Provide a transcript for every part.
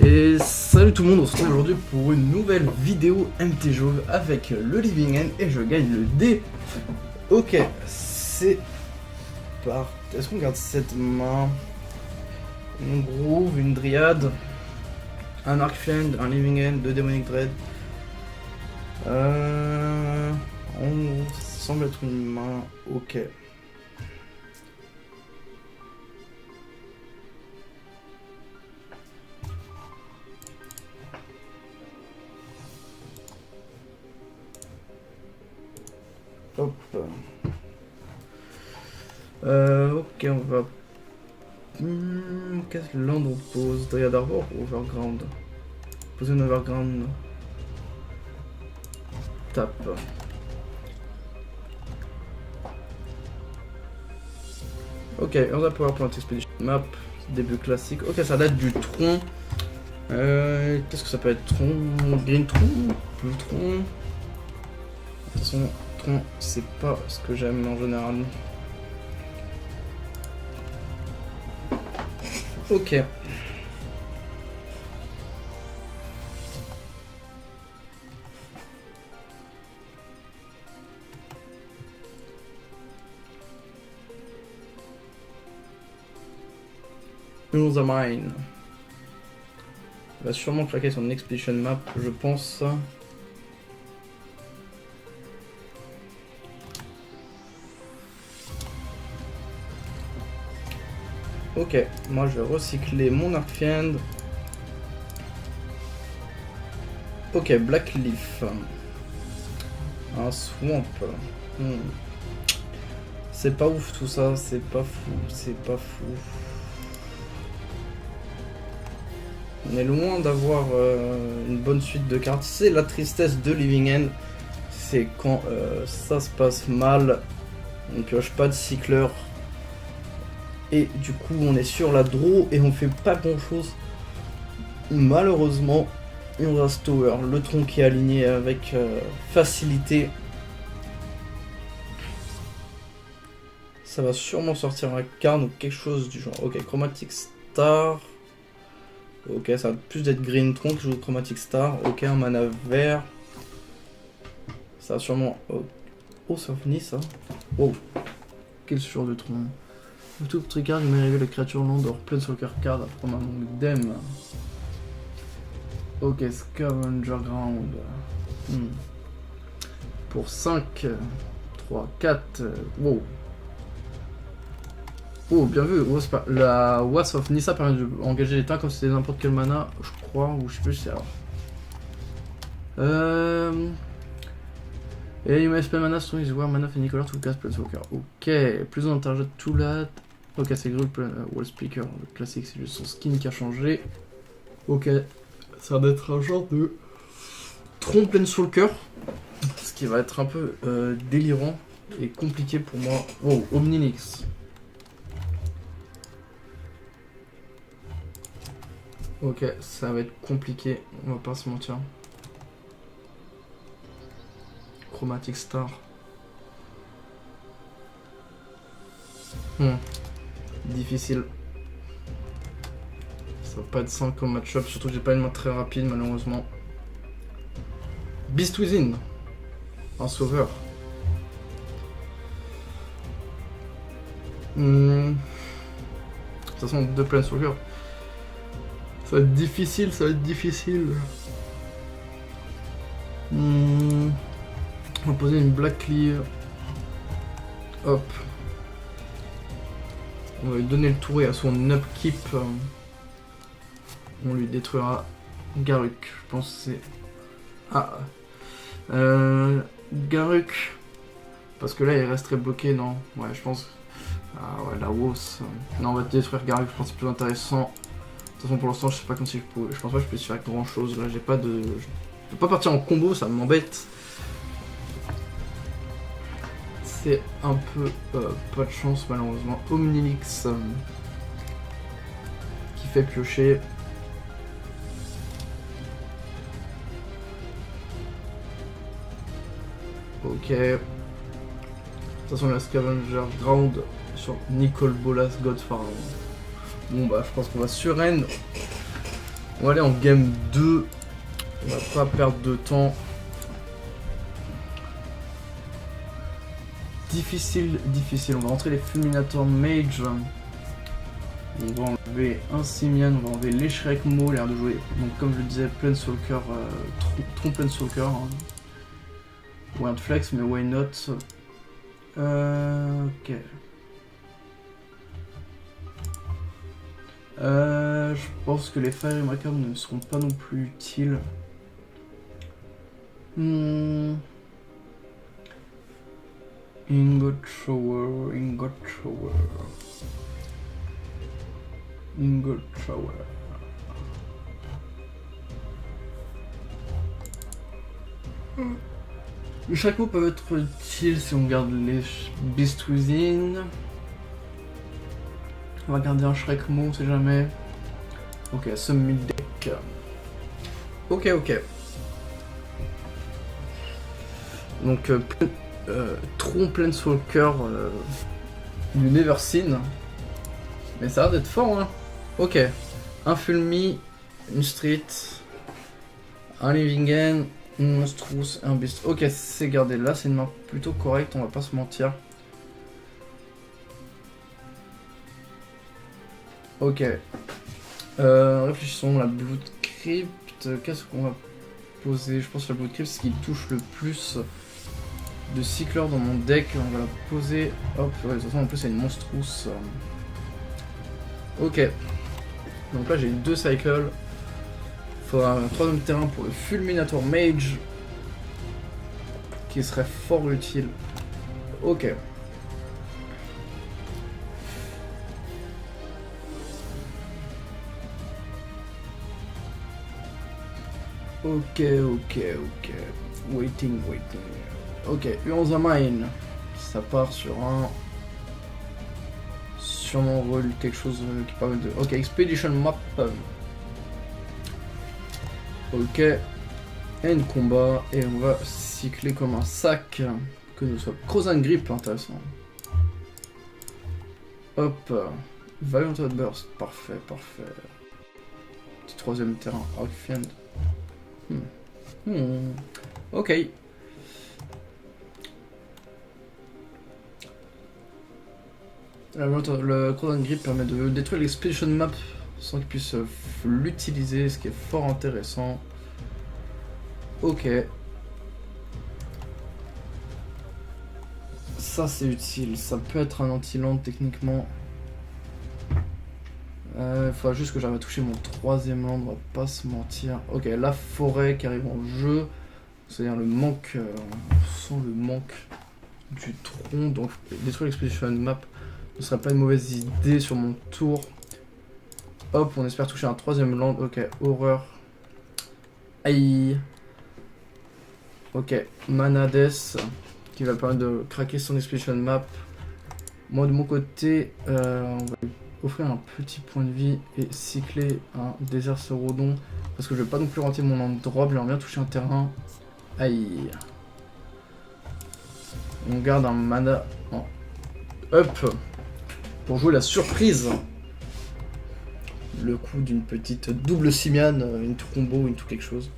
Et salut tout le monde, on se retrouve aujourd'hui pour une nouvelle vidéo MT Jauve avec le Living End et je gagne le D. Ok, c'est parti. Est-ce qu'on garde cette main? Une groove, une dryade, un Arcfiend, un Living End, deux Demonic Dread. On semble être une main. Ok. Hop. Ok, on va. Qu'est-ce que land on pose? Dryad Arbor ou Overground? Poser une Overground. Tape. Ok, on va pouvoir prendre Expedition Map. Début classique. Ok, ça date du tronc. Qu'est-ce que ça peut être? Tronc? Green tronc? Blue tronc? De toute façon, tronc, c'est pas ce que j'aime en général. Ok. Use a mine. Il va sûrement craquer son expedition map, je pense. Ok, moi je vais recycler mon Arcfiend. Ok, Blackleaf. Un swamp. C'est pas ouf tout ça, c'est pas fou, c'est pas fou. On est loin d'avoir une bonne suite de cartes. C'est la tristesse de Living End. C'est quand ça se passe mal, on ne pioche pas de cycleur. Et du coup on est sur la draw et on fait pas grand chose. Malheureusement, Urza Tower, le tronc qui est aligné avec facilité. Ça va sûrement sortir un Karn ou quelque chose du genre. Ok, Chromatic Star. Ok, ça va plus d'être Green Tronc qui joue Chromatic Star. Ok, un mana vert. Ça va sûrement. Oh, ça finit ça. Oh, quel sur de tronc. Tout petit card, il m'a révélé la créature land or Planeswalker card à prendre un nom d'Em. Ok, Scavenger Ground. Pour 5, 3, 4. Wow. Oh, bien vu. La Wasp of Nissa permet d'engager les temps comme si c'était n'importe quel mana, je crois, ou je sais plus si c'est alors. Et you may spend mana strong is where mana of any color to cast Planeswalker. Ok, plus on target tout là. Ok, c'est groupe Wall Speaker, le classique, c'est juste son skin qui a changé. Ok, ça va être un genre de tronc Planeswalker, ce qui va être un peu délirant et compliqué pour moi. Oh, Omninix. Ok, ça va être compliqué, on va pas se mentir. Chromatic Star. Difficile. Ça va pas être simple comme match-up, surtout que j'ai pas une main très rapide malheureusement. Beast Within. Un sauveur. De toute façon, deux Planeswalkers. Ça va être difficile, ça va être difficile. On va poser une Black Cleave. Hop. On va lui donner le tour et à son upkeep. On lui détruira Garruk. Je pense que c'est. Ah. Garruk. Parce que là il resterait bloqué, non? Ouais, je pense. Ah ouais, la Woos. Non, on va détruire Garruk, je pense que c'est plus intéressant. De toute façon, pour l'instant, je sais pas comme si je pouvais. Je pense pas que je puisse faire grand chose. Là, j'ai pas de. Je peux pas partir en combo, ça m'embête. C'est un peu pas de chance, malheureusement. Omnilix qui fait piocher. Ok. De toute façon, la Scavenger Ground sur Nicol Bolas Godfarm. Bon bah je pense qu'on va surrend. On va aller en game 2. On va pas perdre de temps. Difficile. On va rentrer les Fulminator Mage. On va enlever un Simian, on va enlever les Shrekmo, l'air de jouer. Donc comme je le disais, Planeswalker, Tron Planeswalker. Hein. Word Flex, mais why not? Ok. Je pense que les Fire Macabre ne seront pas non plus utiles. Ingot Shower. Chaque mot peut être utile si on garde les Beast Within. On va garder un Shrekmo, on sait jamais. Ok, Summit Deck. Ok. Donc, Tron Planeswalker du Neversine. Mais ça a l'air d'être fort, hein. Ok. Un Fulmi, une Street, un Living End, une Monstrous, un Beast. Ok, c'est gardé. Là, c'est une main plutôt correcte, on va pas se mentir. Ok. Réfléchissons, la Blood Crypt. Qu'est-ce qu'on va poser? Je pense que la Blood Crypt, c'est ce qui touche le plus de cycleurs dans mon deck. On va la poser. Hop, ouais, de toute façon, en plus, c'est une Monstrous. Ok. Donc là, j'ai 2 cycles. Il faudra un 3ème terrain pour le Fulminator Mage. Qui serait fort utile. Ok. Ok. Waiting. Ok, Urza Mine. Ça part sur un... Sur mon rôle, quelque chose qui permet de... Ok, Expedition Map. Ok. And combat. Et on va cycler comme un sac. Que nous soit Crozen Grip, intéressant. Hop. Valiant Outburst. Parfait. Petit 3ème terrain. Arcfiend. Ok. Le Crozen Grip permet de détruire l'Expedition Map sans qu'il puisse l'utiliser, ce qui est fort intéressant. Ok. Ça c'est utile, ça peut être un anti-land techniquement. Il faudra juste que j'arrive à toucher mon 3ème land, on va pas se mentir. Ok, la forêt qui arrive en jeu. C'est-à-dire le manque, on sent le manque du tronc, donc détruire l'Expedition Map ne serait pas une mauvaise idée sur mon tour. Hop, on espère toucher un 3ème land. Ok, horreur. Aïe. Ok, Manades qui va permettre de craquer son Expedition Map. Moi de mon côté, on va lui offrir un petit point de vie et cycler un désert Saurodon parce que je vais pas non plus renter mon land drop, j'aimerais bien toucher un terrain. Aïe. On garde un mana en up pour jouer la surprise. Le coup d'une petite double Simian, une tout combo, une tout quelque chose.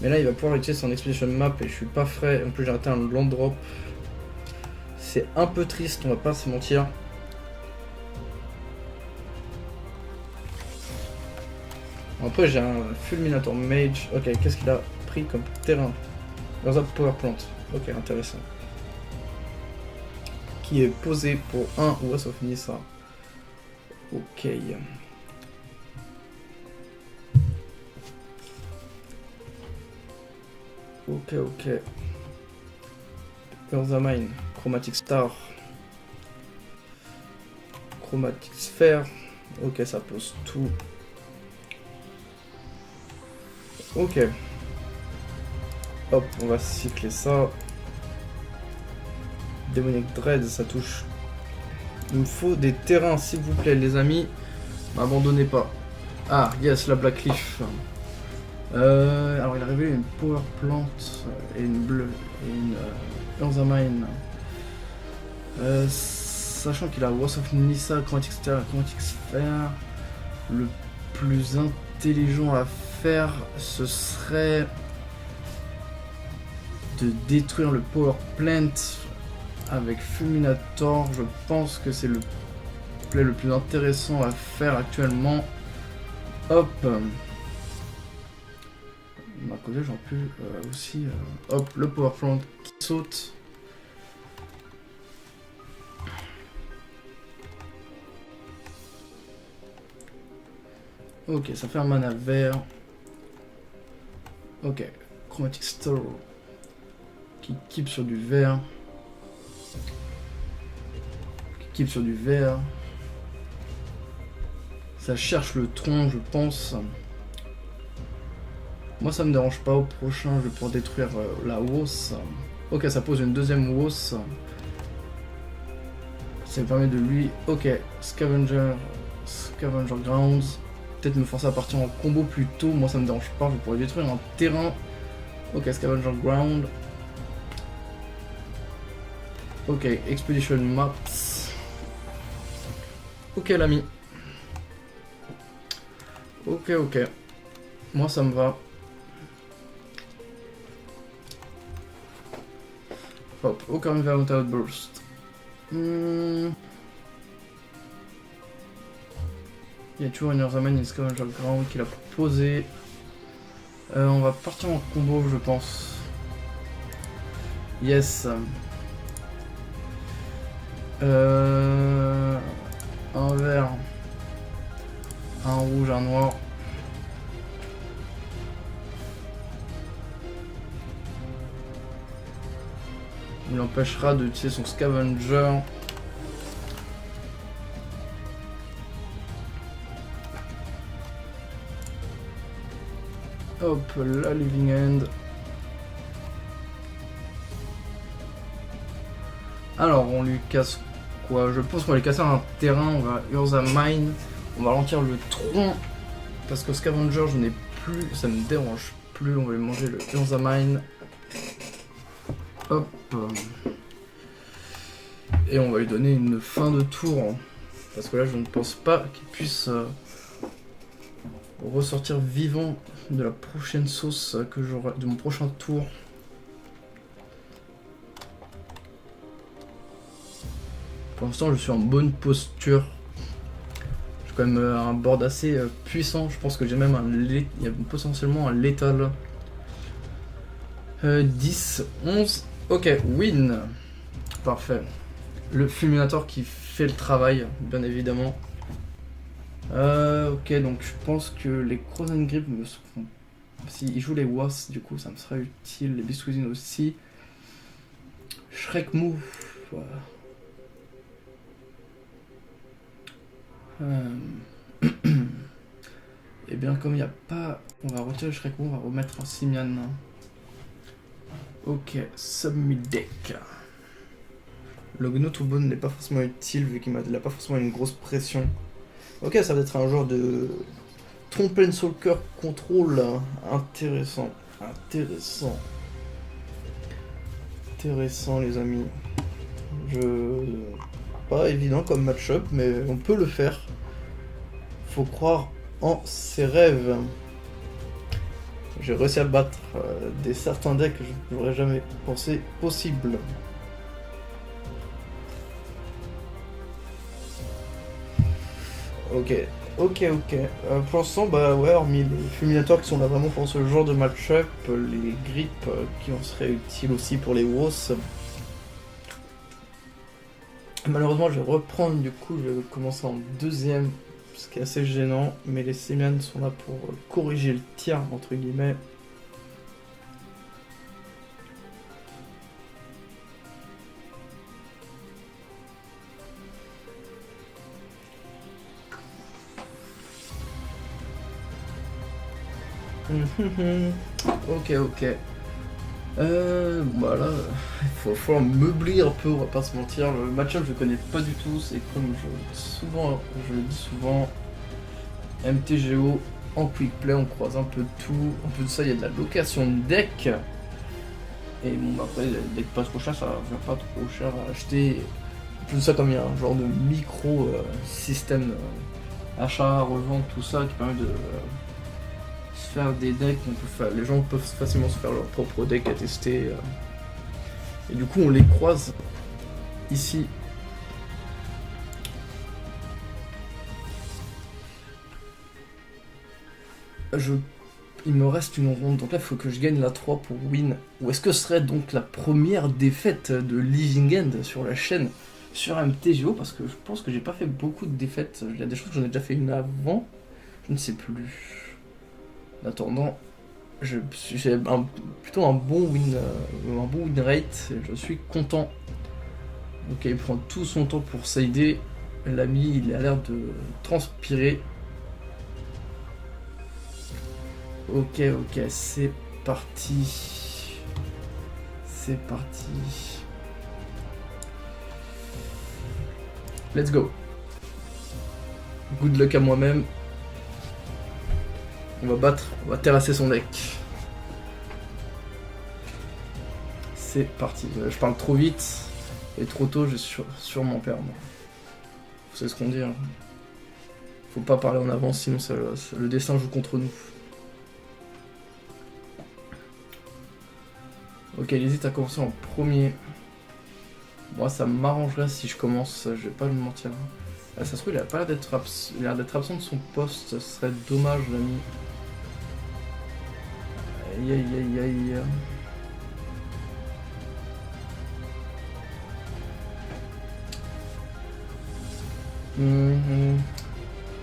Mais là il va pouvoir utiliser son Expedition Map et je suis pas frais. En plus j'ai raté un land drop. C'est un peu triste, on va pas se mentir. Après j'ai un Fulminator Mage. Ok, qu'est-ce qu'il a pris comme terrain? Urza Power Plant. Ok, intéressant. Qui est posé pour 1 ou ça finit ça. Ok. Ok. Urza Mine. Chromatic Star. Chromatic Sphere. Ok, ça pose tout. Ok. Hop, on va cycler ça. Demonic Dread, ça touche. Il me faut des terrains, s'il vous plaît, les amis. M'abandonnez pas. Ah, yes, la Black Leaf. Alors, il a révélé une Power Plant et une bleue et une Urza Mine. Sachant qu'il a Wrath of Nissa, Chromatic Star, Chromatic Sphere. Le plus intelligent à faire, ce serait de détruire le power plant avec Fulminator. Je pense que c'est le play le plus intéressant à faire actuellement. Hop. D'un côté, j'aurais pu aussi... hop, le power plant qui saute. Ok, ça fait un mana vert. Ok, Chromatic Star qui keep sur du vert. Qui keep sur du vert. Ça cherche le tronc, je pense. Moi, ça me dérange pas. Au prochain, je vais pouvoir détruire la hausse. Ok, ça pose une deuxième hausse. Ça me permet de lui... Ok, Scavenger Grounds. Peut-être me forcer à partir en combo plus tôt. Moi, ça me dérange pas. Je pourrais détruire un terrain. Ok, Scavenger Ground. Ok, Expedition Maps. Ok, l'ami. Ok. Moi, ça me va. Hop, aucun Violent Outburst. Il y a toujours une Earthamine et Scavenger Ground qu'il a proposé. On va partir en combo, je pense. Yes. Un vert, un rouge, un noir. Il empêchera d'utiliser son Scavenger. Hop, la Living End. Alors, on lui casse quoi? Je pense qu'on va lui casser un terrain. On va Earthamine. On va ralentir le tronc. Parce que Scavenger, je n'ai plus. Ça me dérange plus. On va lui manger le Earthamine. Hop. Et on va lui donner une fin de tour. Parce que là, je ne pense pas qu'il puisse ressortir vivant de la prochaine sauce que j'aurai, de mon prochain tour. Pour l'instant, je suis en bonne posture. J'ai quand même un board assez puissant. Je pense que j'ai même il y a potentiellement un létal. 10, 11. Ok, win. Parfait. Le Fulminator qui fait le travail, bien évidemment. Ok, donc je pense que les Frozen Grip me seront... S'ils jouent les Wasps, du coup, ça me sera utile. Les Beast Within aussi. Shrek Move. Voilà. Et bien, comme il n'y a pas... On va retirer le Shrek Move, on va remettre un Simian. Ok, Submit Deck. Le Gnotobone n'est pas forcément utile vu qu'il n'a pas forcément une grosse pression. Ok, ça va être un genre de Trompe Soulker contrôle. Intéressant. Intéressant, les amis. Pas évident comme match-up, mais on peut le faire. Faut croire en ses rêves. J'ai réussi à battre certains decks que je n'aurais jamais pensé possible. Ok. Pour l'instant, bah ouais, hormis les Fulminators qui sont là vraiment pour ce genre de match-up, les grips qui en seraient utiles aussi pour les WOS. Malheureusement, je vais reprendre, du coup, je vais commencer en deuxième, ce qui est assez gênant, mais les Simian sont là pour corriger le tir, entre guillemets. Ok. Voilà, il faut meubler un peu, on va pas se mentir. Le match-up je connais pas du tout, c'est comme je le dis souvent, MTGO en quick play, on croise un peu de tout. En plus de ça, il y a de la location de deck. Et bon, après, les decks pas trop cher, ça vient pas trop cher à acheter. En plus de ça, comme il y a un genre de micro système achat, revente, tout ça qui permet de faire des decks, les gens peuvent facilement se faire leur propre deck à tester. Et du coup, on les croise ici. Il me reste une ronde, donc là il faut que je gagne la 3 pour win. Ou est-ce que ce serait donc la première défaite de Living End sur la chaîne, sur MTGO? Parce que je pense que j'ai pas fait beaucoup de défaites. Il y a des choses que j'en ai déjà fait une avant, je ne sais plus. En attendant, j'ai plutôt un bon win rate, et je suis content. Ok, il prend tout son temps pour sider. L'ami, il a l'air de transpirer. Ok, c'est parti. C'est parti. Let's go. Good luck à moi-même. On va terrasser son deck. C'est parti. Je parle trop vite et trop tôt, je vais sûrement perdre. Vous savez ce qu'on dit, hein. Faut pas parler en avance, sinon le destin joue contre nous. Ok, il hésite à commencer en premier. Moi, ça m'arrangerait si je commence, je vais pas le mentir. Ah, ça se trouve, il a pas l'air d'être absent de son poste, ce serait dommage, l'ami. Aïe aïe aïe aïe.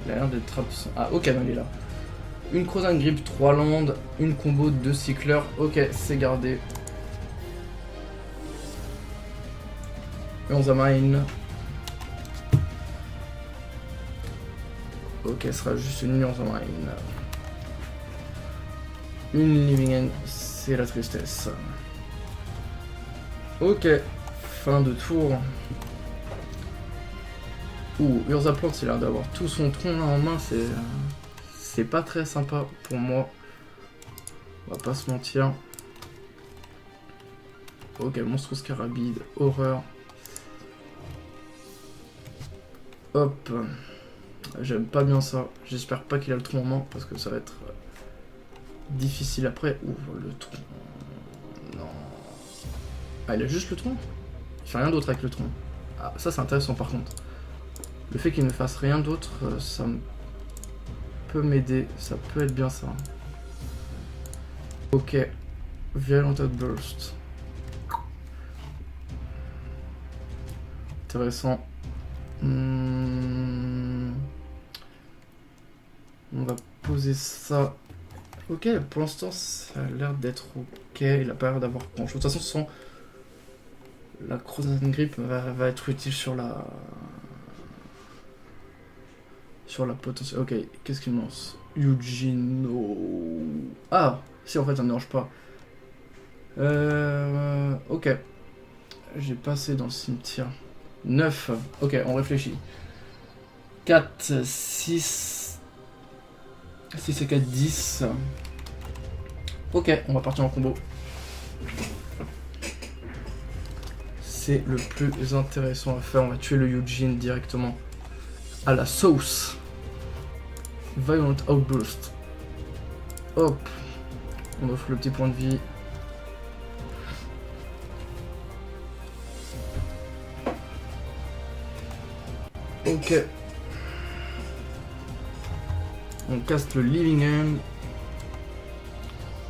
Il a l'air d'être absent. Ah, ok, non, il est là. Une Croissant Grip, 3 landes, une combo de 2 cycleurs. Ok, c'est gardé. Urza Mine. Ok, ce sera juste une Urza Mine. Une Living End, c'est la tristesse. Ok, fin de tour. Ouh, Urza Plante, il a l'air d'avoir tout son tronc là en main, c'est pas très sympa pour moi. On va pas se mentir. Ok, Monstrous Carabide, horreur. Hop. J'aime pas bien ça. J'espère pas qu'il a le tronc en main parce que ça va être difficile après. Ouh, le tronc. Non. Ah, il a juste le tronc? Il fait rien d'autre avec le tronc. Ah, ça c'est intéressant par contre. Le fait qu'il ne fasse rien d'autre, ça peut m'aider. Ça peut être bien ça. Ok. Violent Outburst. Intéressant. On va poser ça. Ok, pour l'instant, ça a l'air d'être ok. Il a pas l'air d'avoir grand chose. De toute façon, la Croissant Grip va être utile sur la potentielle. Ok, qu'est-ce qu'il me lance? Eugene. Ah, si en fait, ça ne dérange pas. Ok. J'ai passé dans le cimetière. 9. Ok, on réfléchit. 4, 6. 6 et 4, 10. Ok, on va partir en combo. C'est le plus intéressant à faire. On va tuer le Eugene directement. À la sauce. Violent Outburst. Hop. On offre le petit point de vie. Ok. On casse le Living End.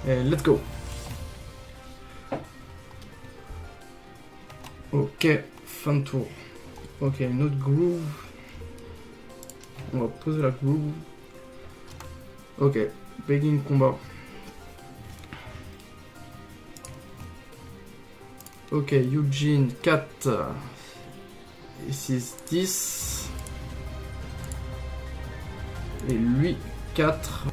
Et let's go. Ok, fin de tour. Ok, une autre groove. On va poser la groove. Ok, begin combat. Ok, Eugene 4 et 6, 10. Et lui 4.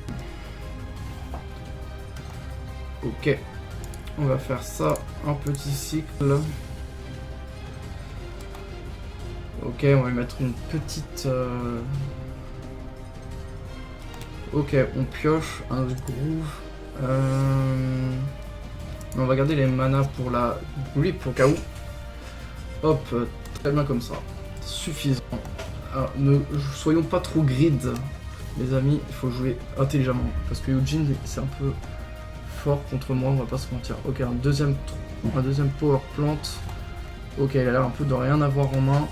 Ok, on va faire ça, un petit cycle. Ok, on va mettre une petite... Ok, on pioche un groove. On va garder les manas pour la grip au cas où. Hop, très bien comme ça. Suffisant. Alors, ne soyons pas trop grid. Les amis, il faut jouer intelligemment. Parce que Eugene, c'est un peu fort contre moi, on va pas se mentir. Ok, un deuxième power plant. Ok, il a l'air un peu de rien avoir en main.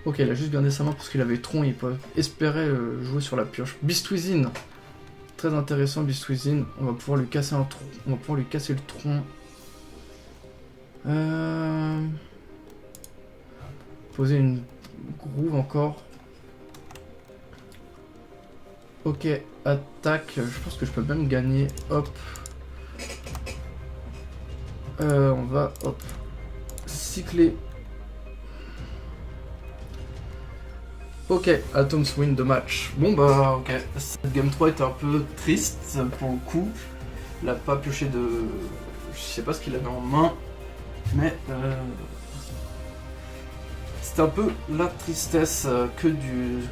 Ok, il a juste gardé sa main parce qu'il avait tronc, il peut espérer jouer sur la pioche. Beast Within. Très intéressant, Beast Within. On va pouvoir lui casser un tronc. On va pouvoir lui casser le tronc. Poser une groove encore. Ok, attaque. Je pense que je peux même gagner. Hop. On va, hop, cycler. Ok, Atoms win the match. Bon bah ok, cette game 3 était un peu triste pour le coup. Il a pas pioché de... Je sais pas ce qu'il avait en main, mais c'était un peu la tristesse que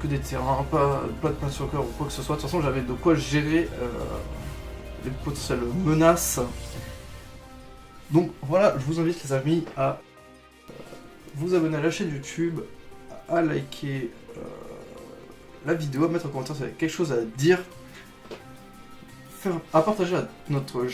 des terrains, pas de pass soccer ou quoi que ce soit. De toute façon j'avais de quoi gérer les potentielles menaces. Donc voilà, je vous invite les amis à vous abonner à la chaîne YouTube, à liker la vidéo, à mettre en commentaire si vous avez quelque chose à dire, à partager à nos travaux.